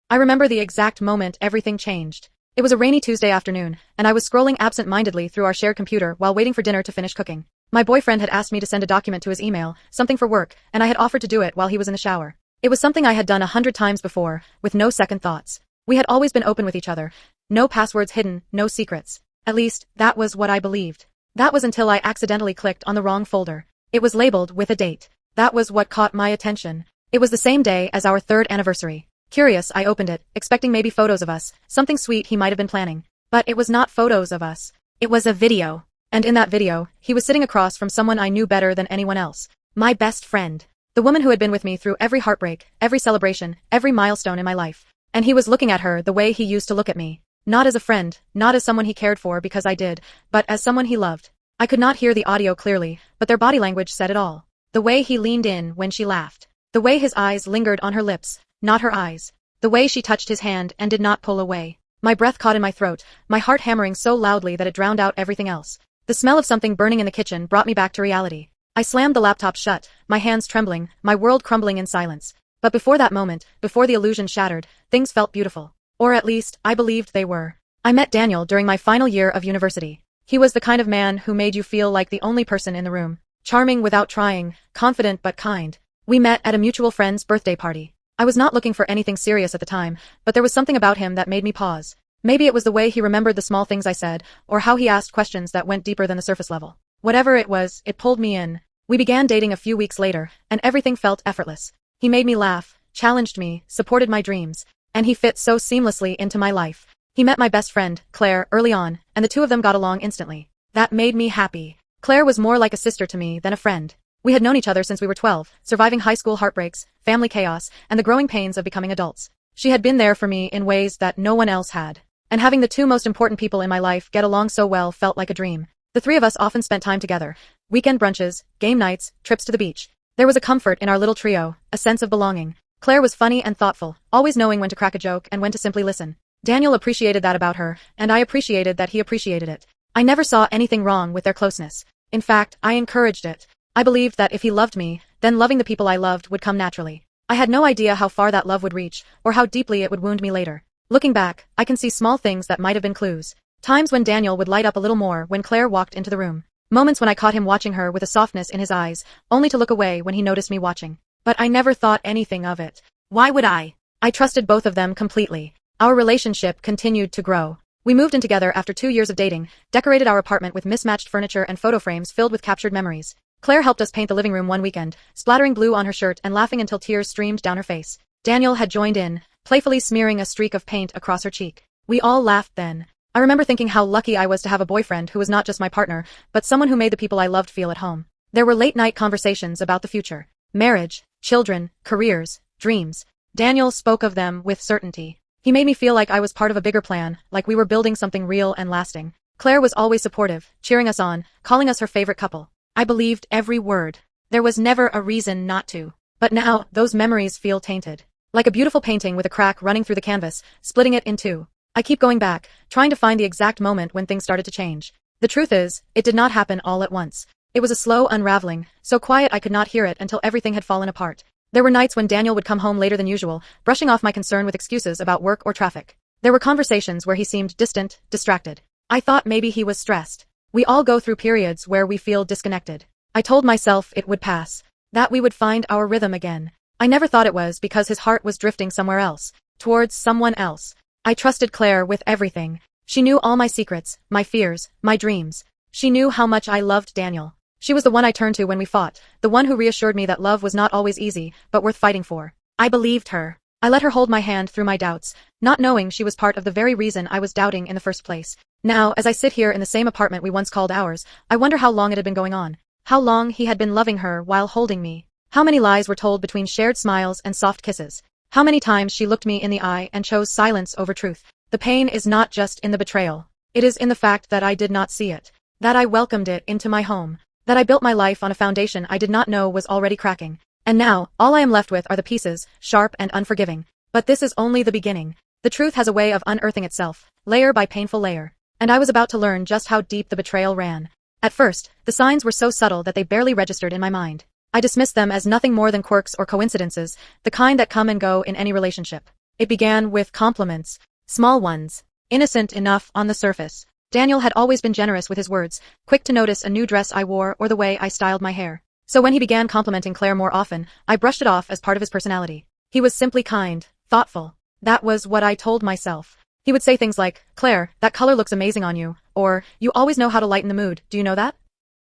I remember the exact moment everything changed. It was a rainy Tuesday afternoon, and I was scrolling absent-mindedly through our shared computer while waiting for dinner to finish cooking. My boyfriend had asked me to send a document to his email, something for work, and I had offered to do it while he was in the shower. It was something I had done 100 times before, with no second thoughts. We had always been open with each other. No passwords hidden, no secrets. At least, that was what I believed. That was until I accidentally clicked on the wrong folder. It was labeled with a date. That was what caught my attention. It was the same day as our 3rd anniversary. Curious, I opened it, expecting maybe photos of us, something sweet he might have been planning. But it was not photos of us. It was a video. And in that video, he was sitting across from someone I knew better than anyone else. My best friend. The woman who had been with me through every heartbreak, every celebration, every milestone in my life. And he was looking at her the way he used to look at me. Not as a friend, not as someone he cared for because I did, but as someone he loved. I could not hear the audio clearly, but their body language said it all. The way he leaned in when she laughed. The way his eyes lingered on her lips, not her eyes. The way she touched his hand and did not pull away. My breath caught in my throat, my heart hammering so loudly that it drowned out everything else. The smell of something burning in the kitchen brought me back to reality. I slammed the laptop shut, my hands trembling, my world crumbling in silence. But before that moment, before the illusion shattered, things felt beautiful. Or at least, I believed they were. I met Daniel during my final year of university. He was the kind of man who made you feel like the only person in the room. Charming without trying, confident but kind. We met at a mutual friend's birthday party. I was not looking for anything serious at the time, but there was something about him that made me pause. Maybe it was the way he remembered the small things I said, or how he asked questions that went deeper than the surface level. Whatever it was, it pulled me in. We began dating a few weeks later, and everything felt effortless. He made me laugh, challenged me, supported my dreams, and he fit so seamlessly into my life. He met my best friend, Claire, early on, and the two of them got along instantly. That made me happy. Claire was more like a sister to me than a friend. We had known each other since we were 12, surviving high school heartbreaks, family chaos, and the growing pains of becoming adults. She had been there for me in ways that no one else had. And having the two most important people in my life get along so well felt like a dream. The three of us often spent time together. Weekend brunches, game nights, trips to the beach. There was a comfort in our little trio, a sense of belonging. Claire was funny and thoughtful, always knowing when to crack a joke and when to simply listen. Daniel appreciated that about her, and I appreciated that he appreciated it. I never saw anything wrong with their closeness. In fact, I encouraged it. I believed that if he loved me, then loving the people I loved would come naturally. I had no idea how far that love would reach, or how deeply it would wound me later. Looking back, I can see small things that might have been clues. Times when Daniel would light up a little more when Claire walked into the room. Moments when I caught him watching her with a softness in his eyes, only to look away when he noticed me watching. But I never thought anything of it. Why would I? I trusted both of them completely. Our relationship continued to grow. We moved in together after 2 years of dating, decorated our apartment with mismatched furniture and photo frames filled with captured memories. Claire helped us paint the living room one weekend, splattering blue on her shirt and laughing until tears streamed down her face. Daniel had joined in, playfully smearing a streak of paint across her cheek. We all laughed then. I remember thinking how lucky I was to have a boyfriend who was not just my partner, but someone who made the people I loved feel at home. There were late-night conversations about the future. Marriage, children, careers, dreams. Daniel spoke of them with certainty. He made me feel like I was part of a bigger plan, like we were building something real and lasting. Claire was always supportive, cheering us on, calling us her favorite couple. I believed every word. There was never a reason not to. But now, those memories feel tainted. Like a beautiful painting with a crack running through the canvas, splitting it in two. I keep going back, trying to find the exact moment when things started to change. The truth is, it did not happen all at once. It was a slow unraveling, so quiet I could not hear it until everything had fallen apart. There were nights when Daniel would come home later than usual, brushing off my concern with excuses about work or traffic. There were conversations where he seemed distant, distracted. I thought maybe he was stressed. We all go through periods where we feel disconnected. I told myself it would pass. That we would find our rhythm again. I never thought it was because his heart was drifting somewhere else, towards someone else. I trusted Claire with everything. She knew all my secrets, my fears, my dreams. She knew how much I loved Daniel. She was the one I turned to when we fought, the one who reassured me that love was not always easy, but worth fighting for. I believed her. I let her hold my hand through my doubts, not knowing she was part of the very reason I was doubting in the first place. Now, as I sit here in the same apartment we once called ours, I wonder how long it had been going on. How long he had been loving her while holding me. How many lies were told between shared smiles and soft kisses. How many times she looked me in the eye and chose silence over truth. The pain is not just in the betrayal. It is in the fact that I did not see it. That I welcomed it into my home. That I built my life on a foundation I did not know was already cracking. And now, all I am left with are the pieces, sharp and unforgiving. But this is only the beginning. The truth has a way of unearthing itself, layer by painful layer. And I was about to learn just how deep the betrayal ran. At first, the signs were so subtle that they barely registered in my mind. I dismissed them as nothing more than quirks or coincidences, the kind that come and go in any relationship. It began with compliments. Small ones. Innocent enough on the surface. Daniel had always been generous with his words, quick to notice a new dress I wore or the way I styled my hair. So when he began complimenting Claire more often, I brushed it off as part of his personality. He was simply kind, thoughtful. That was what I told myself. He would say things like, "Claire, that color looks amazing on you," or, "You always know how to lighten the mood, do you know that?"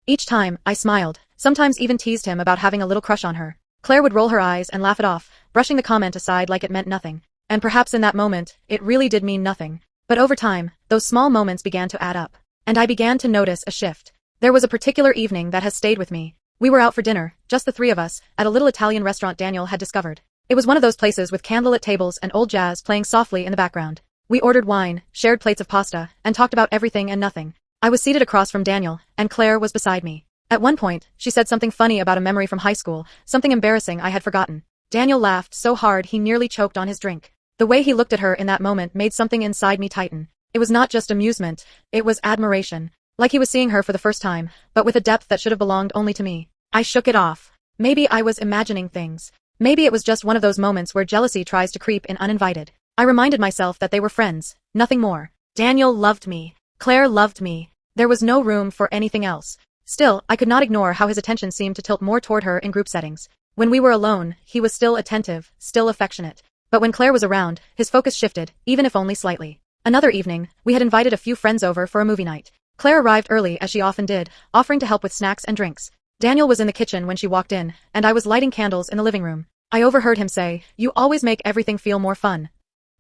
Each time, I smiled, sometimes even teased him about having a little crush on her. Claire would roll her eyes and laugh it off, brushing the comment aside like it meant nothing. And perhaps in that moment, it really did mean nothing. But over time, those small moments began to add up. And I began to notice a shift. There was a particular evening that has stayed with me. We were out for dinner, just the three of us, at a little Italian restaurant Daniel had discovered. It was one of those places with candlelit tables and old jazz playing softly in the background. We ordered wine, shared plates of pasta, and talked about everything and nothing. I was seated across from Daniel, and Claire was beside me. At one point, she said something funny about a memory from high school, something embarrassing I had forgotten. Daniel laughed so hard he nearly choked on his drink. The way he looked at her in that moment made something inside me tighten. It was not just amusement, it was admiration. Like he was seeing her for the first time, but with a depth that should have belonged only to me. I shook it off. Maybe I was imagining things. Maybe it was just one of those moments where jealousy tries to creep in uninvited. I reminded myself that they were friends, nothing more. Daniel loved me. Claire loved me. There was no room for anything else. Still, I could not ignore how his attention seemed to tilt more toward her in group settings. When we were alone, he was still attentive, still affectionate. But when Claire was around, his focus shifted, even if only slightly. Another evening, we had invited a few friends over for a movie night. Claire arrived early as she often did, offering to help with snacks and drinks. Daniel was in the kitchen when she walked in, and I was lighting candles in the living room. I overheard him say, "You always make everything feel more fun."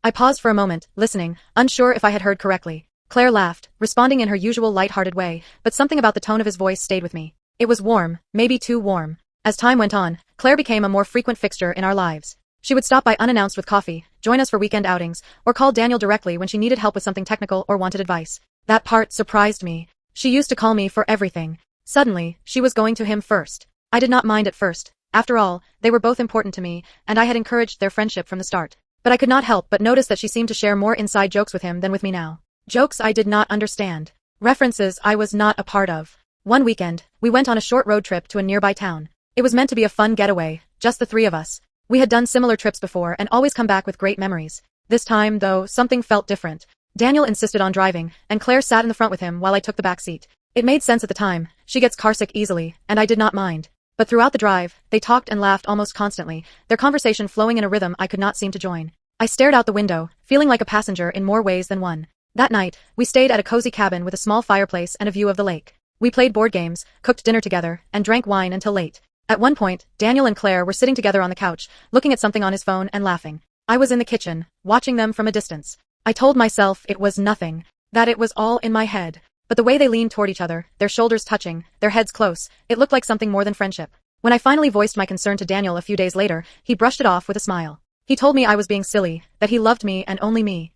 I paused for a moment, listening, unsure if I had heard correctly. Claire laughed, responding in her usual light-hearted way, but something about the tone of his voice stayed with me. It was warm, maybe too warm. As time went on, Claire became a more frequent fixture in our lives. She would stop by unannounced with coffee, join us for weekend outings, or call Daniel directly when she needed help with something technical or wanted advice. That part surprised me. She used to call me for everything. Suddenly, she was going to him first. I did not mind at first. After all, they were both important to me, and I had encouraged their friendship from the start. But I could not help but notice that she seemed to share more inside jokes with him than with me now. Jokes I did not understand. References I was not a part of. One weekend, we went on a short road trip to a nearby town. It was meant to be a fun getaway, just the three of us. We had done similar trips before and always come back with great memories. This time, though, something felt different. Daniel insisted on driving, and Claire sat in the front with him while I took the back seat. It made sense at the time. She gets carsick easily, and I did not mind. But throughout the drive, they talked and laughed almost constantly, their conversation flowing in a rhythm I could not seem to join. I stared out the window, feeling like a passenger in more ways than one. That night, we stayed at a cozy cabin with a small fireplace and a view of the lake. We played board games, cooked dinner together, and drank wine until late. At one point, Daniel and Claire were sitting together on the couch, looking at something on his phone and laughing. I was in the kitchen, watching them from a distance. I told myself it was nothing, that it was all in my head. But the way they leaned toward each other, their shoulders touching, their heads close, it looked like something more than friendship. When I finally voiced my concern to Daniel a few days later, he brushed it off with a smile. He told me I was being silly, that he loved me and only me.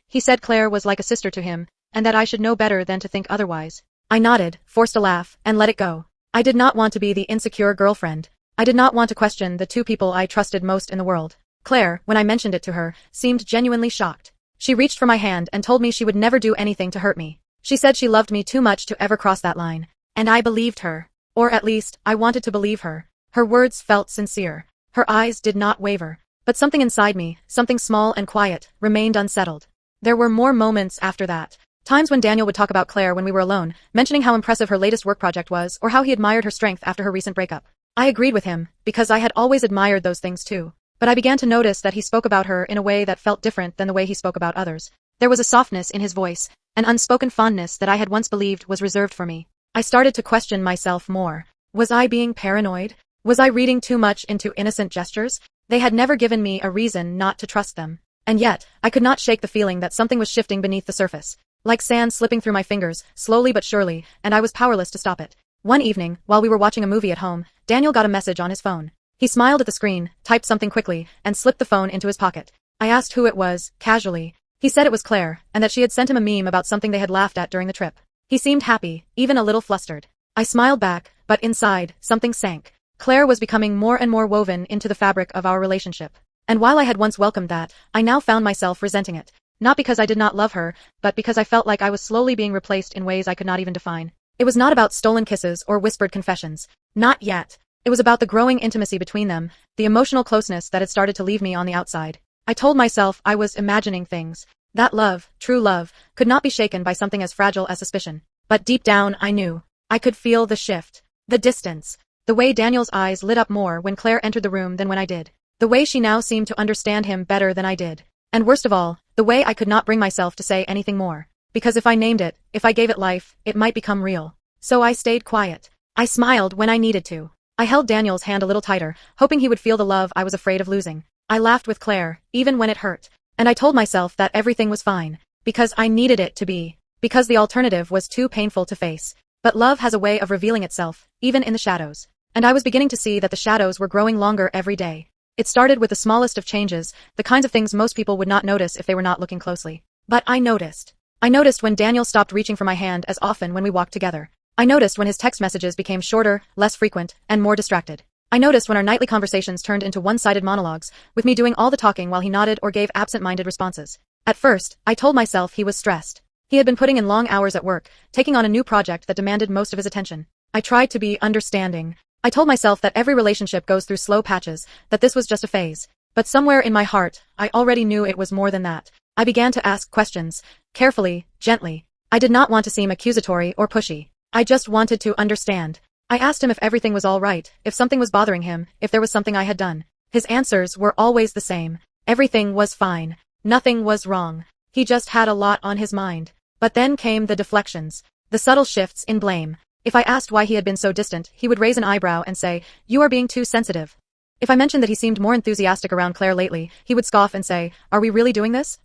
He said Claire was like a sister to him, and that I should know better than to think otherwise. I nodded, forced a laugh, and let it go. I did not want to be the insecure girlfriend. I did not want to question the two people I trusted most in the world. Claire, when I mentioned it to her, seemed genuinely shocked. She reached for my hand and told me she would never do anything to hurt me. She said she loved me too much to ever cross that line. And I believed her. Or at least, I wanted to believe her. Her words felt sincere. Her eyes did not waver. But something inside me, something small and quiet, remained unsettled. There were more moments after that. Times when Daniel would talk about Claire when we were alone, mentioning how impressive her latest work project was or how he admired her strength after her recent breakup. I agreed with him, because I had always admired those things too. But I began to notice that he spoke about her in a way that felt different than the way he spoke about others. There was a softness in his voice, an unspoken fondness that I had once believed was reserved for me. I started to question myself more. Was I being paranoid? Was I reading too much into innocent gestures? They had never given me a reason not to trust them. And yet, I could not shake the feeling that something was shifting beneath the surface. Like sand slipping through my fingers, slowly but surely, and I was powerless to stop it. One evening, while we were watching a movie at home, Daniel got a message on his phone. He smiled at the screen, typed something quickly, and slipped the phone into his pocket. I asked who it was, casually. He said it was Claire, and that she had sent him a meme about something they had laughed at during the trip. He seemed happy, even a little flustered. I smiled back, but inside, something sank. Claire was becoming more and more woven into the fabric of our relationship. And while I had once welcomed that, I now found myself resenting it. Not because I did not love her, but because I felt like I was slowly being replaced in ways I could not even define. It was not about stolen kisses or whispered confessions. Not yet. It was about the growing intimacy between them, the emotional closeness that had started to leave me on the outside. I told myself I was imagining things. That love, true love, could not be shaken by something as fragile as suspicion. But deep down I knew. I could feel the shift. The distance. The way Daniel's eyes lit up more when Claire entered the room than when I did. The way she now seemed to understand him better than I did. And worst of all, the way I could not bring myself to say anything more. Because if I named it, if I gave it life, it might become real. So I stayed quiet. I smiled when I needed to. I held Daniel's hand a little tighter, hoping he would feel the love I was afraid of losing. I laughed with Claire, even when it hurt. And I told myself that everything was fine. Because I needed it to be. Because the alternative was too painful to face. But love has a way of revealing itself, even in the shadows. And I was beginning to see that the shadows were growing longer every day. It started with the smallest of changes, the kinds of things most people would not notice if they were not looking closely. But I noticed. I noticed when Daniel stopped reaching for my hand as often when we walked together. I noticed when his text messages became shorter, less frequent, and more distracted. I noticed when our nightly conversations turned into one-sided monologues, with me doing all the talking while he nodded or gave absent-minded responses. At first, I told myself he was stressed. He had been putting in long hours at work, taking on a new project that demanded most of his attention. I tried to be understanding. I told myself that every relationship goes through slow patches, that this was just a phase. But somewhere in my heart, I already knew it was more than that. I began to ask questions, carefully, gently. I did not want to seem accusatory or pushy. I just wanted to understand. I asked him if everything was all right, if something was bothering him, if there was something I had done. His answers were always the same. Everything was fine. Nothing was wrong. He just had a lot on his mind. But then came the deflections, the subtle shifts in blame. If I asked why he had been so distant, he would raise an eyebrow and say, "You are being too sensitive." If I mentioned that he seemed more enthusiastic around Claire lately, he would scoff and say, "Are we really doing this?"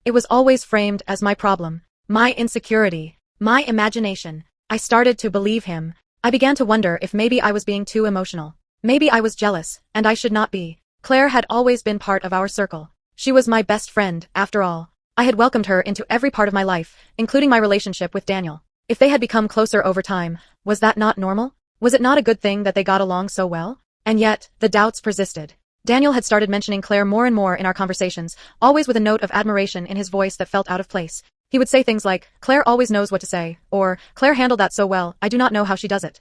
It was always framed as my problem, my insecurity, my imagination. I started to believe him. I began to wonder if maybe I was being too emotional. Maybe I was jealous, and I should not be. Claire had always been part of our circle. She was my best friend, after all. I had welcomed her into every part of my life, including my relationship with Daniel. If they had become closer over time, was that not normal? Was it not a good thing that they got along so well? And yet, the doubts persisted. Daniel had started mentioning Claire more and more in our conversations, always with a note of admiration in his voice that felt out of place. He would say things like, "Claire always knows what to say," or, "Claire handled that so well, I do not know how she does it."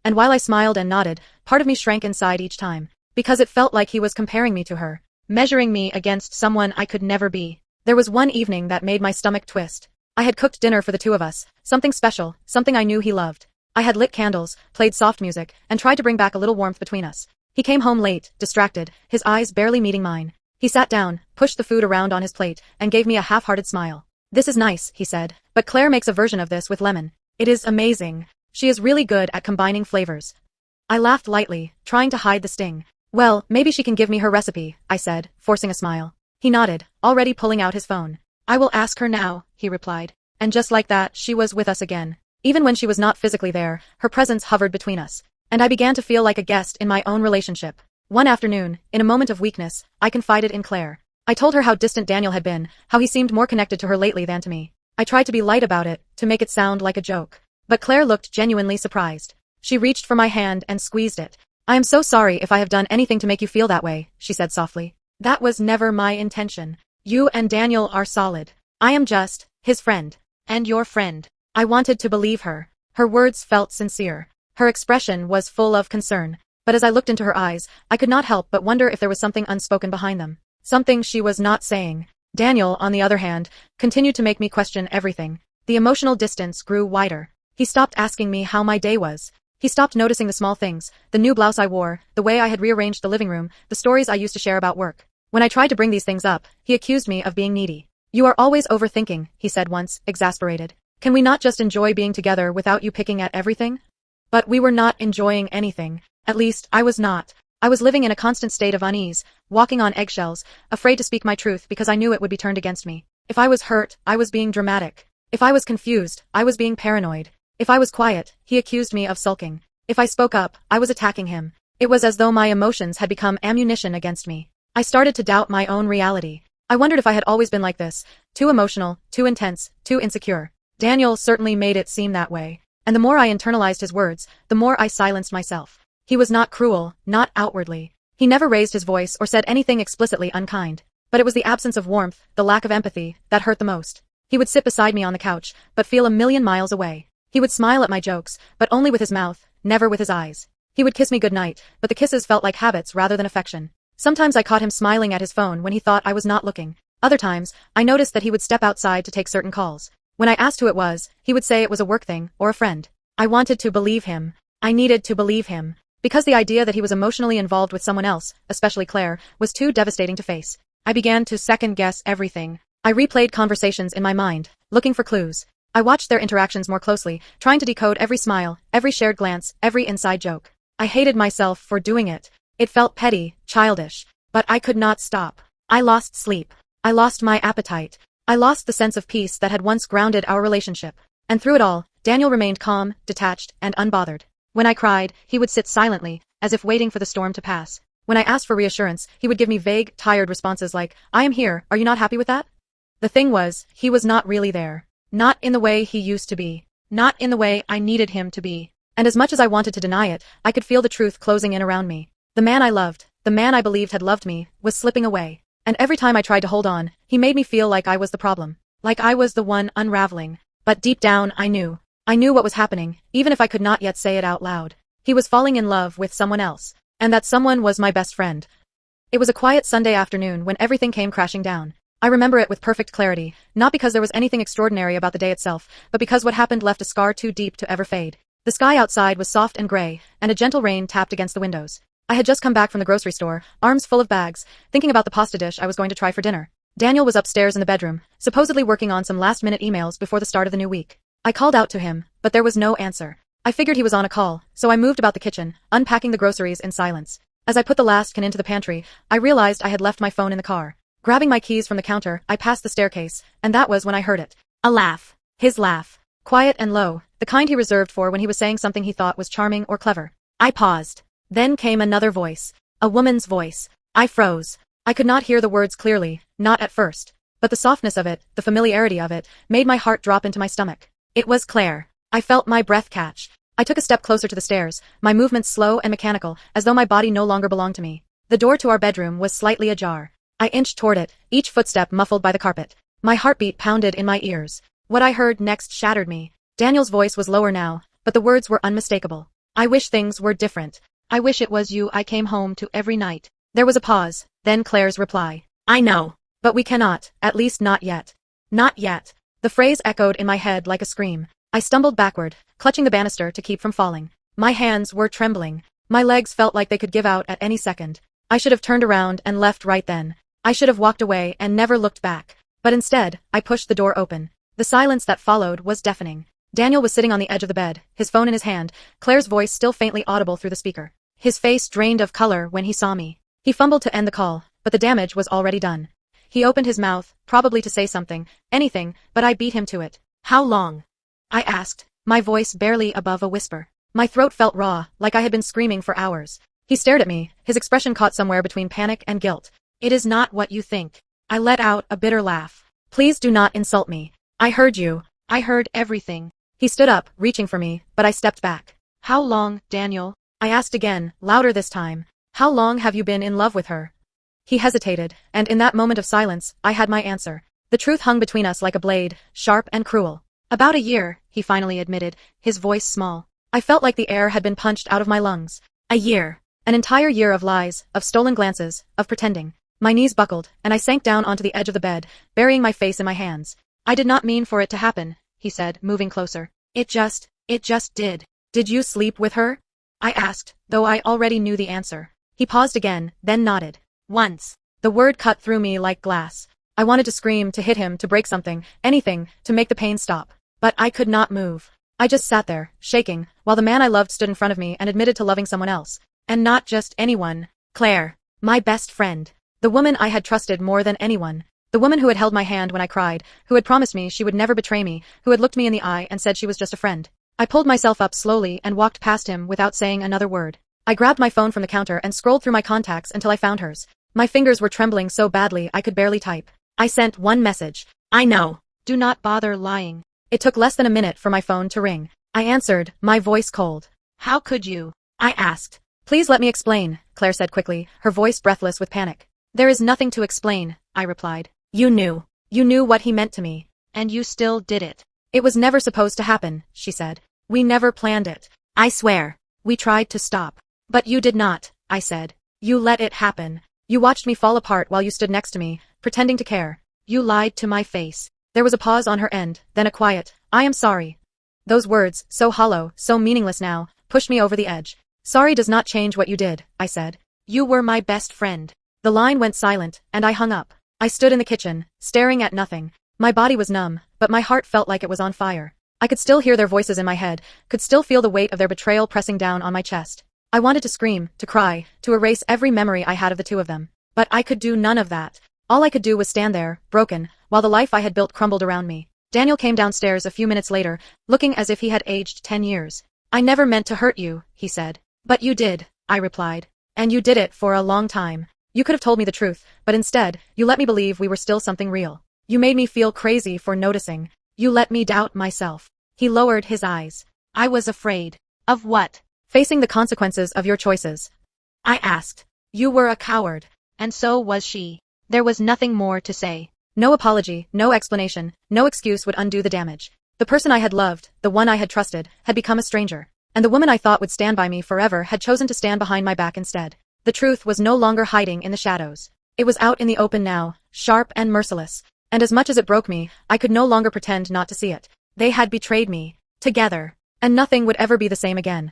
And while I smiled and nodded, part of me shrank inside each time, because it felt like he was comparing me to her, measuring me against someone I could never be. There was one evening that made my stomach twist. I had cooked dinner for the two of us, something special, something I knew he loved. I had lit candles, played soft music, and tried to bring back a little warmth between us. He came home late, distracted, his eyes barely meeting mine. He sat down, pushed the food around on his plate, and gave me a half-hearted smile. "This is nice," he said, "but Claire makes a version of this with lemon. It is amazing. She is really good at combining flavors." I laughed lightly, trying to hide the sting. "Well, maybe she can give me her recipe," I said, forcing a smile. He nodded, already pulling out his phone. "I will ask her now," he replied. And just like that, she was with us again. Even when she was not physically there, her presence hovered between us. And I began to feel like a guest in my own relationship. One afternoon, in a moment of weakness, I confided in Claire. I told her how distant Daniel had been, how he seemed more connected to her lately than to me. I tried to be light about it, to make it sound like a joke. But Claire looked genuinely surprised. She reached for my hand and squeezed it. "I am so sorry if I have done anything to make you feel that way," she said softly. "That was never my intention. You and Daniel are solid. I am just his friend. And your friend." I wanted to believe her. Her words felt sincere. Her expression was full of concern. But as I looked into her eyes, I could not help but wonder if there was something unspoken behind them. Something she was not saying. Daniel, on the other hand, continued to make me question everything. The emotional distance grew wider. He stopped asking me how my day was. He stopped noticing the small things, the new blouse I wore, the way I had rearranged the living room, the stories I used to share about work. When I tried to bring these things up, he accused me of being needy. "You are always overthinking," he said once, exasperated. "Can we not just enjoy being together without you picking at everything?" But we were not enjoying anything. At least, I was not. I was living in a constant state of unease, walking on eggshells, afraid to speak my truth because I knew it would be turned against me. If I was hurt, I was being dramatic. If I was confused, I was being paranoid. If I was quiet, he accused me of sulking. If I spoke up, I was attacking him. It was as though my emotions had become ammunition against me. I started to doubt my own reality. I wondered if I had always been like this, too emotional, too intense, too insecure. Daniel certainly made it seem that way. And the more I internalized his words, the more I silenced myself. He was not cruel, not outwardly. He never raised his voice or said anything explicitly unkind. But it was the absence of warmth, the lack of empathy, that hurt the most. He would sit beside me on the couch, but feel a million miles away. He would smile at my jokes, but only with his mouth, never with his eyes. He would kiss me goodnight, but the kisses felt like habits rather than affection. Sometimes I caught him smiling at his phone when he thought I was not looking. Other times, I noticed that he would step outside to take certain calls. When I asked who it was, he would say it was a work thing or a friend. I wanted to believe him. I needed to believe him. Because the idea that he was emotionally involved with someone else, especially Claire, was too devastating to face. I began to second-guess everything. I replayed conversations in my mind, looking for clues. I watched their interactions more closely, trying to decode every smile, every shared glance, every inside joke. I hated myself for doing it. It felt petty, childish. But I could not stop. I lost sleep. I lost my appetite. I lost the sense of peace that had once grounded our relationship. And through it all, Daniel remained calm, detached, and unbothered. When I cried, he would sit silently, as if waiting for the storm to pass. When I asked for reassurance, he would give me vague, tired responses like, "I am here, are you not happy with that?" The thing was, he was not really there. Not in the way he used to be. Not in the way I needed him to be. And as much as I wanted to deny it, I could feel the truth closing in around me. The man I loved, the man I believed had loved me, was slipping away. And every time I tried to hold on, he made me feel like I was the problem. Like I was the one unraveling. But deep down, I knew. I knew what was happening, even if I could not yet say it out loud. He was falling in love with someone else. And that someone was my best friend. It was a quiet Sunday afternoon when everything came crashing down. I remember it with perfect clarity, not because there was anything extraordinary about the day itself, but because what happened left a scar too deep to ever fade. The sky outside was soft and gray, and a gentle rain tapped against the windows. I had just come back from the grocery store, arms full of bags, thinking about the pasta dish I was going to try for dinner. Daniel was upstairs in the bedroom, supposedly working on some last-minute emails before the start of the new week. I called out to him, but there was no answer. I figured he was on a call, so I moved about the kitchen, unpacking the groceries in silence. As I put the last can into the pantry, I realized I had left my phone in the car. Grabbing my keys from the counter, I passed the staircase, and that was when I heard it. A laugh. His laugh. Quiet and low, the kind he reserved for when he was saying something he thought was charming or clever. I paused. Then came another voice. A woman's voice. I froze. I could not hear the words clearly, not at first. But the softness of it, the familiarity of it, made my heart drop into my stomach. It was Claire. I felt my breath catch. I took a step closer to the stairs, my movements slow and mechanical, as though my body no longer belonged to me. The door to our bedroom was slightly ajar. I inched toward it, each footstep muffled by the carpet. My heartbeat pounded in my ears. What I heard next shattered me. Daniel's voice was lower now, but the words were unmistakable. I wish things were different. I wish it was you I came home to every night. There was a pause, then Claire's reply. I know. But we cannot, at least not yet. Not yet. The phrase echoed in my head like a scream. I stumbled backward, clutching the banister to keep from falling. My hands were trembling. My legs felt like they could give out at any second. I should have turned around and left right then. I should have walked away and never looked back. But instead, I pushed the door open. The silence that followed was deafening. Daniel was sitting on the edge of the bed, his phone in his hand, Claire's voice still faintly audible through the speaker. His face drained of color when he saw me. He fumbled to end the call, but the damage was already done. He opened his mouth, probably to say something, anything, but I beat him to it. How long? I asked, my voice barely above a whisper. My throat felt raw, like I had been screaming for hours. He stared at me, his expression caught somewhere between panic and guilt. It is not what you think. I let out a bitter laugh. Please do not insult me. I heard you. I heard everything. He stood up, reaching for me, but I stepped back. How long, Daniel? I asked again, louder this time. How long have you been in love with her? He hesitated, and in that moment of silence, I had my answer. The truth hung between us like a blade, sharp and cruel. About a year, he finally admitted, his voice small. I felt like the air had been punched out of my lungs. A year. An entire year of lies, of stolen glances, of pretending. My knees buckled, and I sank down onto the edge of the bed, burying my face in my hands. I did not mean for it to happen, he said, moving closer. It just did. Did you sleep with her? I asked, though I already knew the answer. He paused again, then nodded. Once. The word cut through me like glass. I wanted to scream, to hit him, to break something, anything, to make the pain stop. But I could not move. I just sat there, shaking, while the man I loved stood in front of me and admitted to loving someone else. And not just anyone. Claire. My best friend. The woman I had trusted more than anyone. The woman who had held my hand when I cried, who had promised me she would never betray me, who had looked me in the eye and said she was just a friend. I pulled myself up slowly and walked past him without saying another word. I grabbed my phone from the counter and scrolled through my contacts until I found hers. My fingers were trembling so badly I could barely type. I sent one message. I know. Do not bother lying. It took less than a minute for my phone to ring. I answered, my voice cold. How could you? I asked. Please let me explain, Claire said quickly, her voice breathless with panic. There is nothing to explain, I replied. You knew. You knew what he meant to me. And you still did it. It was never supposed to happen, she said. We never planned it. I swear. We tried to stop. But you did not, I said. You let it happen. You watched me fall apart while you stood next to me, pretending to care. You lied to my face. There was a pause on her end, then a quiet, I am sorry. Those words, so hollow, so meaningless now, pushed me over the edge. Sorry does not change what you did, I said. You were my best friend. The line went silent, and I hung up. I stood in the kitchen, staring at nothing. My body was numb, but my heart felt like it was on fire. I could still hear their voices in my head, could still feel the weight of their betrayal pressing down on my chest. I wanted to scream, to cry, to erase every memory I had of the two of them. But I could do none of that. All I could do was stand there, broken, while the life I had built crumbled around me. Daniel came downstairs a few minutes later, looking as if he had aged 10 years. I never meant to hurt you, he said. But you did, I replied. And you did it for a long time. You could have told me the truth, but instead, you let me believe we were still something real. You made me feel crazy for noticing. You let me doubt myself. He lowered his eyes. I was afraid. Of what? Facing the consequences of your choices. I asked. You were a coward. And so was she. There was nothing more to say. No apology, no explanation, no excuse would undo the damage. The person I had loved, the one I had trusted, had become a stranger. And the woman I thought would stand by me forever had chosen to stand behind my back instead. The truth was no longer hiding in the shadows. It was out in the open now, sharp and merciless. And as much as it broke me, I could no longer pretend not to see it. They had betrayed me. Together. And nothing would ever be the same again.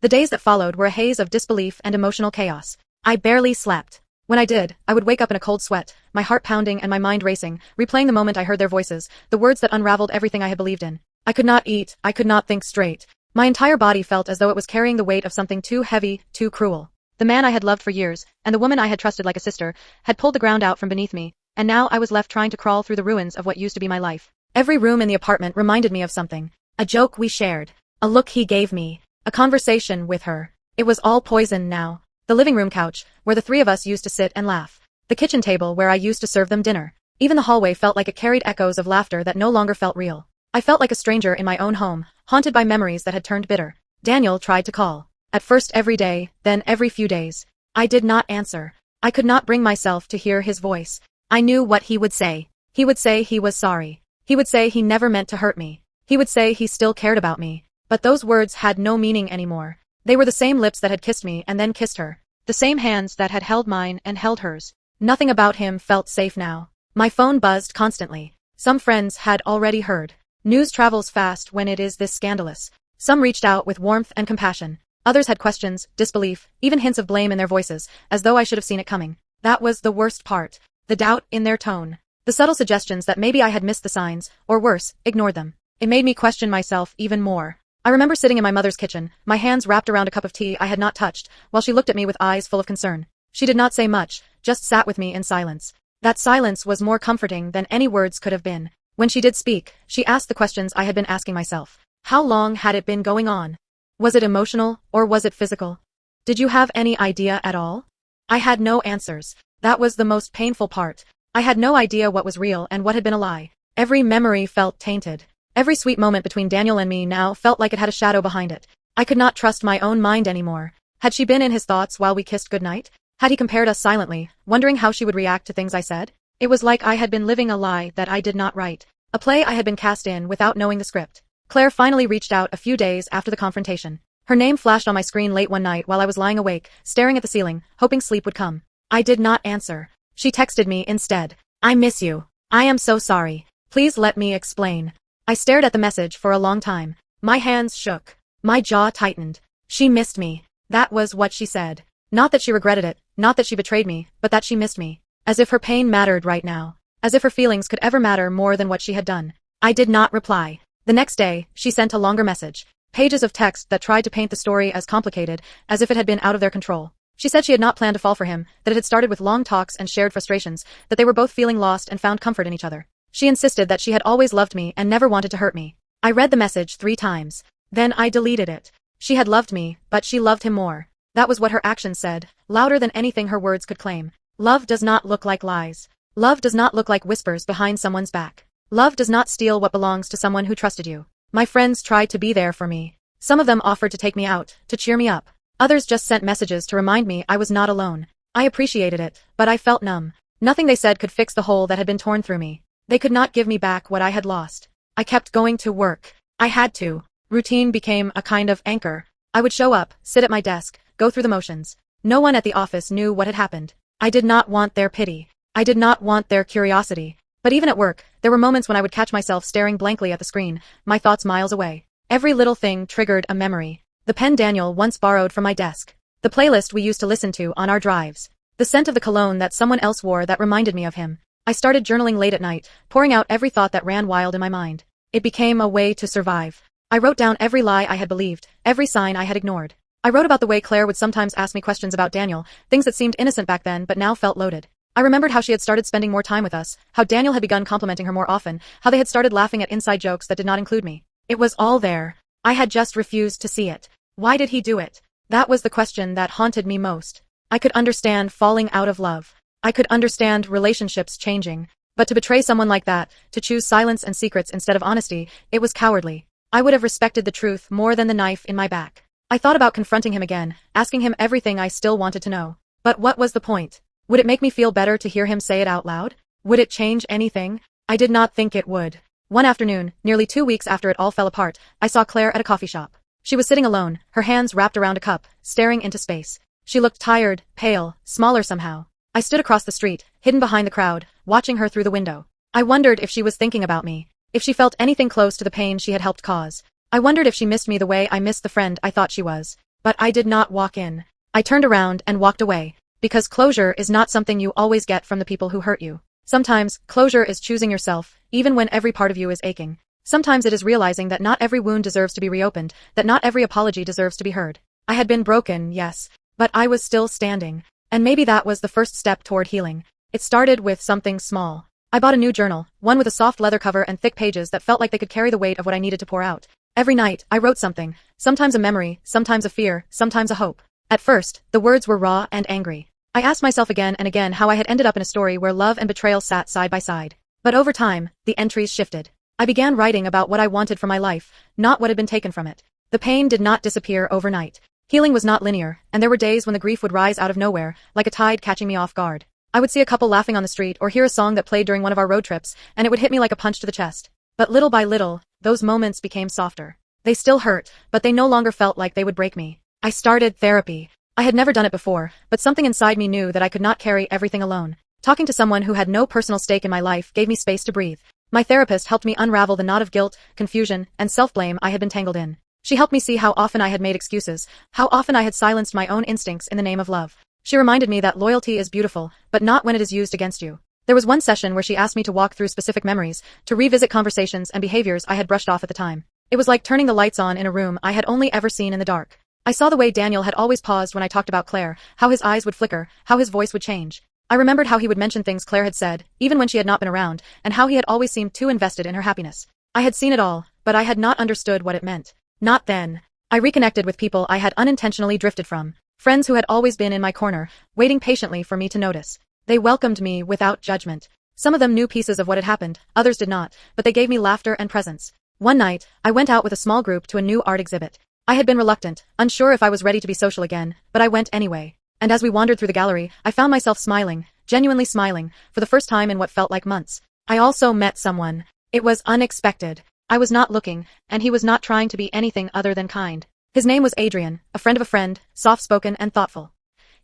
The days that followed were a haze of disbelief and emotional chaos. I barely slept. When I did, I would wake up in a cold sweat, my heart pounding and my mind racing, replaying the moment I heard their voices, the words that unraveled everything I had believed in. I could not eat, I could not think straight. My entire body felt as though it was carrying the weight of something too heavy, too cruel. The man I had loved for years, and the woman I had trusted like a sister, had pulled the ground out from beneath me, and now I was left trying to crawl through the ruins of what used to be my life. Every room in the apartment reminded me of something. A joke we shared. A look he gave me. A conversation with her. It was all poison now. The living room couch, where the three of us used to sit and laugh. The kitchen table where I used to serve them dinner. Even the hallway felt like it carried echoes of laughter that no longer felt real. I felt like a stranger in my own home, haunted by memories that had turned bitter. Daniel tried to call. At first every day, then every few days. I did not answer. I could not bring myself to hear his voice. I knew what he would say. He would say he was sorry. He would say he never meant to hurt me. He would say he still cared about me. But those words had no meaning anymore. They were the same lips that had kissed me and then kissed her. The same hands that had held mine and held hers. Nothing about him felt safe now. My phone buzzed constantly. Some friends had already heard. News travels fast when it is this scandalous. Some reached out with warmth and compassion. Others had questions, disbelief, even hints of blame in their voices, as though I should have seen it coming. That was the worst part. The doubt in their tone. The subtle suggestions that maybe I had missed the signs, or worse, ignored them. It made me question myself even more. I remember sitting in my mother's kitchen, my hands wrapped around a cup of tea I had not touched, while she looked at me with eyes full of concern. She did not say much, just sat with me in silence. That silence was more comforting than any words could have been. When she did speak, she asked the questions I had been asking myself. How long had it been going on? Was it emotional, or was it physical? Did you have any idea at all? I had no answers. That was the most painful part. I had no idea what was real and what had been a lie. Every memory felt tainted. Every sweet moment between Daniel and me now felt like it had a shadow behind it. I could not trust my own mind anymore. Had she been in his thoughts while we kissed goodnight? Had he compared us silently, wondering how she would react to things I said? It was like I had been living a lie that I did not write. A play I had been cast in without knowing the script. Claire finally reached out a few days after the confrontation. Her name flashed on my screen late one night while I was lying awake, staring at the ceiling, hoping sleep would come. I did not answer. She texted me instead. I miss you. I am so sorry. Please let me explain. I stared at the message for a long time. My hands shook. My jaw tightened. She missed me. That was what she said. Not that she regretted it, not that she betrayed me, but that she missed me. As if her pain mattered right now. As if her feelings could ever matter more than what she had done. I did not reply. The next day, she sent a longer message. Pages of text that tried to paint the story as complicated, as if it had been out of their control. She said she had not planned to fall for him, that it had started with long talks and shared frustrations, that they were both feeling lost and found comfort in each other. She insisted that she had always loved me and never wanted to hurt me. I read the message 3 times. Then I deleted it. She had loved me, but she loved him more. That was what her actions said, louder than anything her words could claim. Love does not look like lies. Love does not look like whispers behind someone's back. Love does not steal what belongs to someone who trusted you. My friends tried to be there for me. Some of them offered to take me out, to cheer me up. Others just sent messages to remind me I was not alone. I appreciated it, but I felt numb. Nothing they said could fix the hole that had been torn through me. They could not give me back what I had lost. I kept going to work. I had to. Routine became a kind of anchor. I would show up, sit at my desk, go through the motions. No one at the office knew what had happened. I did not want their pity. I did not want their curiosity. But even at work, there were moments when I would catch myself staring blankly at the screen, my thoughts miles away. Every little thing triggered a memory. The pen Daniel once borrowed from my desk. The playlist we used to listen to on our drives. The scent of the cologne that someone else wore that reminded me of him. I started journaling late at night, pouring out every thought that ran wild in my mind. It became a way to survive. I wrote down every lie I had believed, every sign I had ignored. I wrote about the way Claire would sometimes ask me questions about Daniel, things that seemed innocent back then but now felt loaded. I remembered how she had started spending more time with us, how Daniel had begun complimenting her more often, how they had started laughing at inside jokes that did not include me. It was all there. I had just refused to see it. Why did he do it? That was the question that haunted me most. I could understand falling out of love. I could understand relationships changing. But to betray someone like that, to choose silence and secrets instead of honesty, it was cowardly. I would have respected the truth more than the knife in my back. I thought about confronting him again, asking him everything I still wanted to know. But what was the point? Would it make me feel better to hear him say it out loud? Would it change anything? I did not think it would. One afternoon, nearly 2 weeks after it all fell apart, I saw Claire at a coffee shop. She was sitting alone, her hands wrapped around a cup, staring into space. She looked tired, pale, smaller somehow. I stood across the street, hidden behind the crowd, watching her through the window. I wondered if she was thinking about me, if she felt anything close to the pain she had helped cause. I wondered if she missed me the way I missed the friend I thought she was. But I did not walk in. I turned around and walked away. Because closure is not something you always get from the people who hurt you. Sometimes, closure is choosing yourself, even when every part of you is aching. Sometimes it is realizing that not every wound deserves to be reopened, that not every apology deserves to be heard. I had been broken, yes, but I was still standing. And maybe that was the first step toward healing. It started with something small. I bought a new journal, one with a soft leather cover and thick pages that felt like they could carry the weight of what I needed to pour out. Every night, I wrote something, sometimes a memory, sometimes a fear, sometimes a hope. At first, the words were raw and angry. I asked myself again and again how I had ended up in a story where love and betrayal sat side by side. But over time, the entries shifted. I began writing about what I wanted for my life, not what had been taken from it. The pain did not disappear overnight. Healing was not linear, and there were days when the grief would rise out of nowhere, like a tide catching me off guard. I would see a couple laughing on the street or hear a song that played during one of our road trips, and it would hit me like a punch to the chest. But little by little, those moments became softer. They still hurt, but they no longer felt like they would break me. I started therapy. I had never done it before, but something inside me knew that I could not carry everything alone. Talking to someone who had no personal stake in my life gave me space to breathe. My therapist helped me unravel the knot of guilt, confusion, and self-blame I had been tangled in. She helped me see how often I had made excuses, how often I had silenced my own instincts in the name of love. She reminded me that loyalty is beautiful, but not when it is used against you. There was one session where she asked me to walk through specific memories, to revisit conversations and behaviors I had brushed off at the time. It was like turning the lights on in a room I had only ever seen in the dark. I saw the way Daniel had always paused when I talked about Claire, how his eyes would flicker, how his voice would change. I remembered how he would mention things Claire had said, even when she had not been around, and how he had always seemed too invested in her happiness. I had seen it all, but I had not understood what it meant. Not then. I reconnected with people I had unintentionally drifted from, friends who had always been in my corner, waiting patiently for me to notice. They welcomed me without judgment. Some of them knew pieces of what had happened, others did not, but they gave me laughter and presence. One night, I went out with a small group to a new art exhibit. I had been reluctant, unsure if I was ready to be social again, but I went anyway. And as we wandered through the gallery, I found myself smiling, genuinely smiling, for the first time in what felt like months. I also met someone. It was unexpected. I was not looking, and he was not trying to be anything other than kind. His name was Adrian, a friend of a friend, soft-spoken and thoughtful.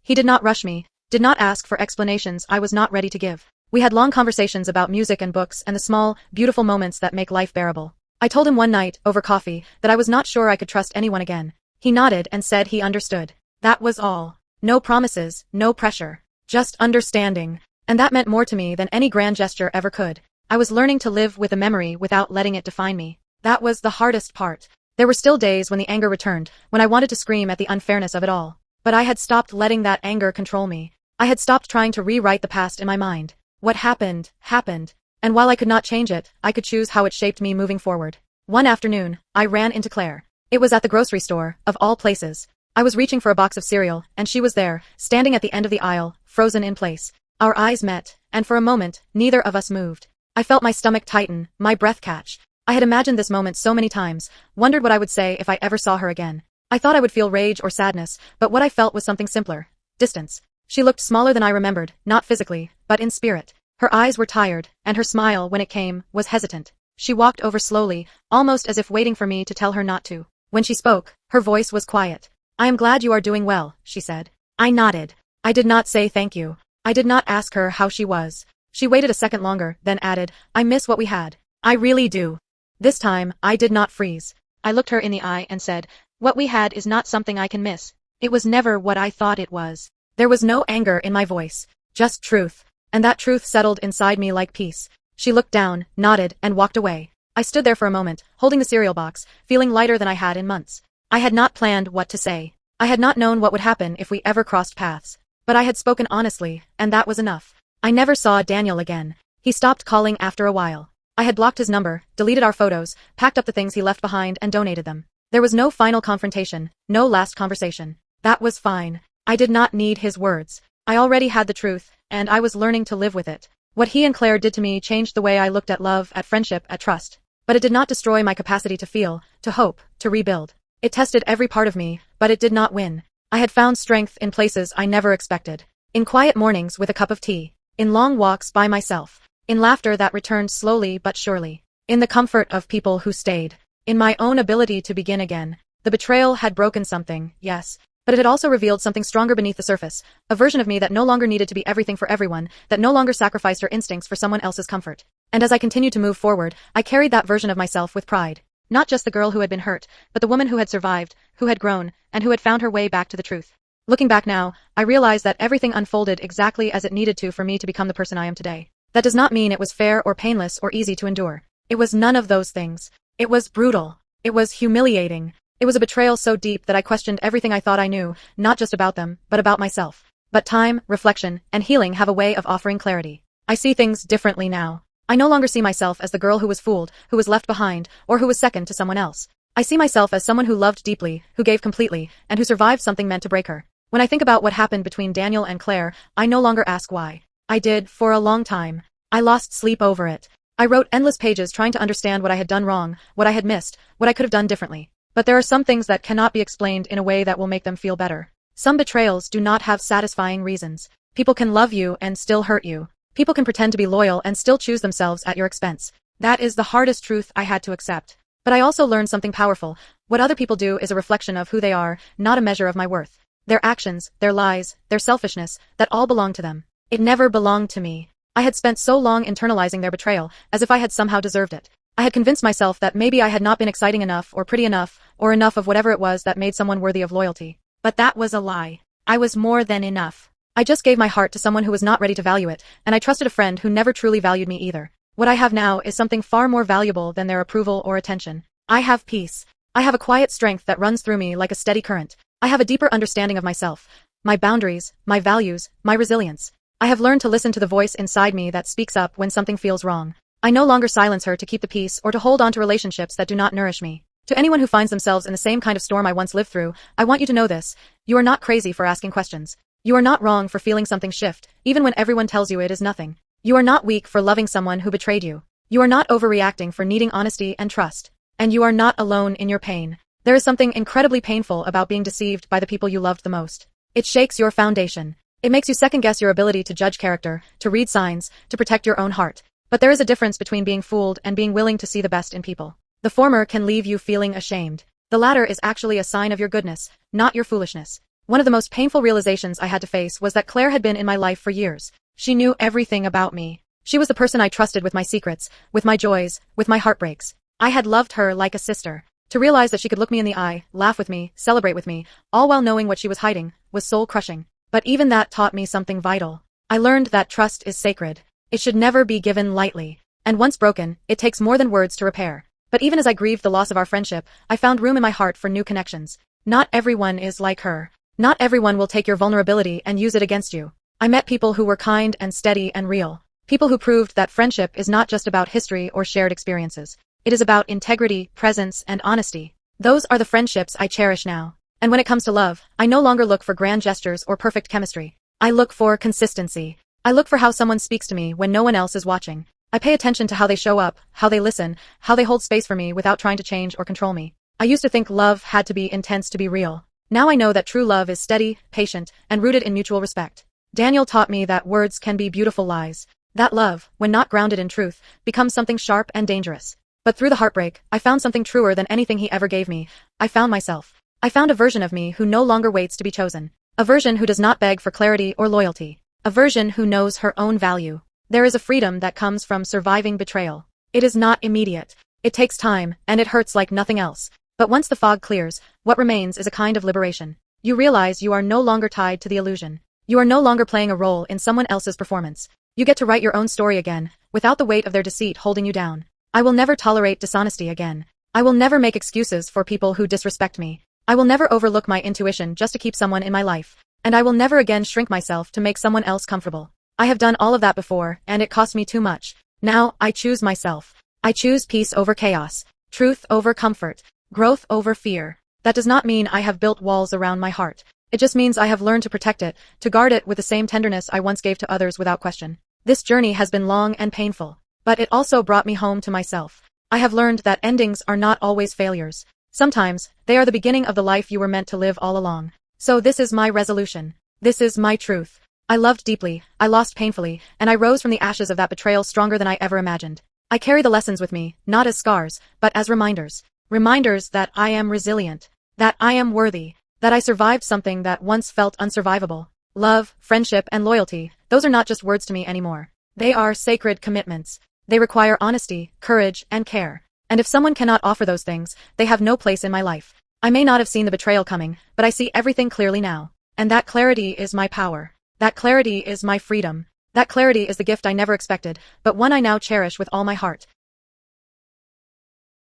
He did not rush me, did not ask for explanations I was not ready to give. We had long conversations about music and books and the small, beautiful moments that make life bearable. I told him one night, over coffee, that I was not sure I could trust anyone again. He nodded and said he understood. That was all. No promises, no pressure. Just understanding. And that meant more to me than any grand gesture ever could. I was learning to live with a memory without letting it define me. That was the hardest part. There were still days when the anger returned, when I wanted to scream at the unfairness of it all. But I had stopped letting that anger control me. I had stopped trying to rewrite the past in my mind. What happened, happened. And while I could not change it, I could choose how it shaped me moving forward. One afternoon, I ran into Claire. It was at the grocery store, of all places. I was reaching for a box of cereal, and she was there, standing at the end of the aisle, frozen in place. Our eyes met, and for a moment, neither of us moved. I felt my stomach tighten, my breath catch. I had imagined this moment so many times, wondered what I would say if I ever saw her again. I thought I would feel rage or sadness, but what I felt was something simpler. Distance. She looked smaller than I remembered, not physically, but in spirit. Her eyes were tired, and her smile, when it came, was hesitant. She walked over slowly, almost as if waiting for me to tell her not to. When she spoke, her voice was quiet. I am glad you are doing well, she said. I nodded. I did not say thank you. I did not ask her how she was. She waited a second longer, then added, I miss what we had. I really do. This time, I did not freeze. I looked her in the eye and said, what we had is not something I can miss. It was never what I thought it was. There was no anger in my voice, just truth. And that truth settled inside me like peace. She looked down, nodded, and walked away. I stood there for a moment, holding the cereal box, feeling lighter than I had in months. I had not planned what to say. I had not known what would happen if we ever crossed paths. But I had spoken honestly, and that was enough. I never saw Daniel again. He stopped calling after a while. I had blocked his number, deleted our photos, packed up the things he left behind and donated them. There was no final confrontation, no last conversation. That was fine. I did not need his words. I already had the truth, and I was learning to live with it. What he and Claire did to me changed the way I looked at love, at friendship, at trust. But it did not destroy my capacity to feel, to hope, to rebuild. It tested every part of me, but it did not win. I had found strength in places I never expected. In quiet mornings with a cup of tea. In long walks by myself. In laughter that returned slowly but surely. In the comfort of people who stayed. In my own ability to begin again. The betrayal had broken something, yes. But it had also revealed something stronger beneath the surface. A version of me that no longer needed to be everything for everyone, that no longer sacrificed her instincts for someone else's comfort. And as I continued to move forward, I carried that version of myself with pride. Not just the girl who had been hurt, but the woman who had survived, who had grown, and who had found her way back to the truth. Looking back now, I realize that everything unfolded exactly as it needed to for me to become the person I am today. That does not mean it was fair or painless or easy to endure. It was none of those things. It was brutal. It was humiliating. It was a betrayal so deep that I questioned everything I thought I knew, not just about them, but about myself. But time, reflection, and healing have a way of offering clarity. I see things differently now. I no longer see myself as the girl who was fooled, who was left behind, or who was second to someone else. I see myself as someone who loved deeply, who gave completely, and who survived something meant to break her. When I think about what happened between Daniel and Claire, I no longer ask why. I did, for a long time. I lost sleep over it. I wrote endless pages trying to understand what I had done wrong, what I had missed, what I could have done differently. But there are some things that cannot be explained in a way that will make them feel better. Some betrayals do not have satisfying reasons. People can love you and still hurt you. People can pretend to be loyal and still choose themselves at your expense. That is the hardest truth I had to accept. But I also learned something powerful. What other people do is a reflection of who they are, not a measure of my worth. Their actions, their lies, their selfishness, that all belong to them. It never belonged to me. I had spent so long internalizing their betrayal, as if I had somehow deserved it. I had convinced myself that maybe I had not been exciting enough or pretty enough, or enough of whatever it was that made someone worthy of loyalty. But that was a lie. I was more than enough. I just gave my heart to someone who was not ready to value it, and I trusted a friend who never truly valued me either. What I have now is something far more valuable than their approval or attention. I have peace. I have a quiet strength that runs through me like a steady current. I have a deeper understanding of myself, my boundaries, my values, my resilience. I have learned to listen to the voice inside me that speaks up when something feels wrong. I no longer silence her to keep the peace or to hold on to relationships that do not nourish me. To anyone who finds themselves in the same kind of storm I once lived through, I want you to know this. You are not crazy for asking questions. You are not wrong for feeling something shift, even when everyone tells you it is nothing. You are not weak for loving someone who betrayed you. You are not overreacting for needing honesty and trust. And you are not alone in your pain. There is something incredibly painful about being deceived by the people you loved the most. It shakes your foundation. It makes you second-guess your ability to judge character, to read signs, to protect your own heart. But there is a difference between being fooled and being willing to see the best in people. The former can leave you feeling ashamed. The latter is actually a sign of your goodness, not your foolishness. One of the most painful realizations I had to face was that Claire had been in my life for years. She knew everything about me. She was the person I trusted with my secrets, with my joys, with my heartbreaks. I had loved her like a sister. To realize that she could look me in the eye, laugh with me, celebrate with me, all while knowing what she was hiding, was soul-crushing. But even that taught me something vital. I learned that trust is sacred. It should never be given lightly. And once broken, it takes more than words to repair. But even as I grieved the loss of our friendship, I found room in my heart for new connections. Not everyone is like her. Not everyone will take your vulnerability and use it against you. I met people who were kind and steady and real. People who proved that friendship is not just about history or shared experiences. It is about integrity, presence, and honesty. Those are the friendships I cherish now. And when it comes to love, I no longer look for grand gestures or perfect chemistry. I look for consistency. I look for how someone speaks to me when no one else is watching. I pay attention to how they show up, how they listen, how they hold space for me without trying to change or control me. I used to think love had to be intense to be real. Now I know that true love is steady, patient, and rooted in mutual respect. Daniel taught me that words can be beautiful lies. That love, when not grounded in truth, becomes something sharp and dangerous. But through the heartbreak, I found something truer than anything he ever gave me. I found myself. I found a version of me who no longer waits to be chosen. A version who does not beg for clarity or loyalty. A version who knows her own value. There is a freedom that comes from surviving betrayal. It is not immediate. It takes time, and it hurts like nothing else. But once the fog clears, what remains is a kind of liberation. You realize you are no longer tied to the illusion. You are no longer playing a role in someone else's performance. You get to write your own story again, without the weight of their deceit holding you down. I will never tolerate dishonesty again. I will never make excuses for people who disrespect me. I will never overlook my intuition just to keep someone in my life. And I will never again shrink myself to make someone else comfortable. I have done all of that before, and it cost me too much. Now, I choose myself. I choose peace over chaos, truth over comfort, growth over fear. That does not mean I have built walls around my heart. It just means I have learned to protect it, to guard it with the same tenderness I once gave to others without question. This journey has been long and painful, but it also brought me home to myself. I have learned that endings are not always failures. Sometimes, they are the beginning of the life you were meant to live all along. So this is my resolution. This is my truth. I loved deeply, I lost painfully, and I rose from the ashes of that betrayal stronger than I ever imagined. I carry the lessons with me, not as scars, but as reminders. Reminders that I am resilient, that I am worthy, that I survived something that once felt unsurvivable. Love, friendship, and loyalty, those are not just words to me anymore. They are sacred commitments. They require honesty, courage, and care. And if someone cannot offer those things, they have no place in my life. I may not have seen the betrayal coming, but I see everything clearly now. And that clarity is my power. That clarity is my freedom. That clarity is the gift I never expected, but one I now cherish with all my heart.